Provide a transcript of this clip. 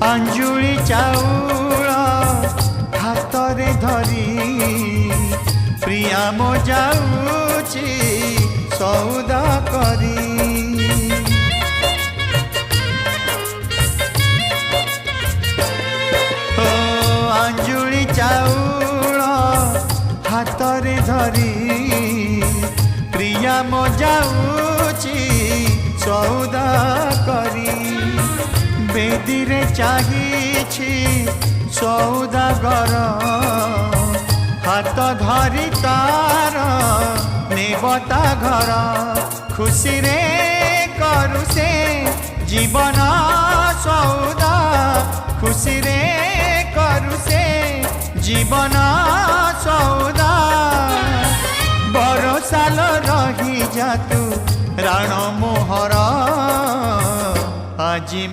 अंजुली चाउल हातरे धरी प्रिया मो जाऊची सौदा करी। ओ अंजुली चाउल हातरे धरी प्रिया मो जाऊची सौदा करी। बेदी रे चाहिछि सौदागर हाथ धरी तार नेबता घर। खुशी रे करू से जीवन सौदा खुशी रे करू से जीवन सौदा। बरसाल रही जा तू राण मोहर आज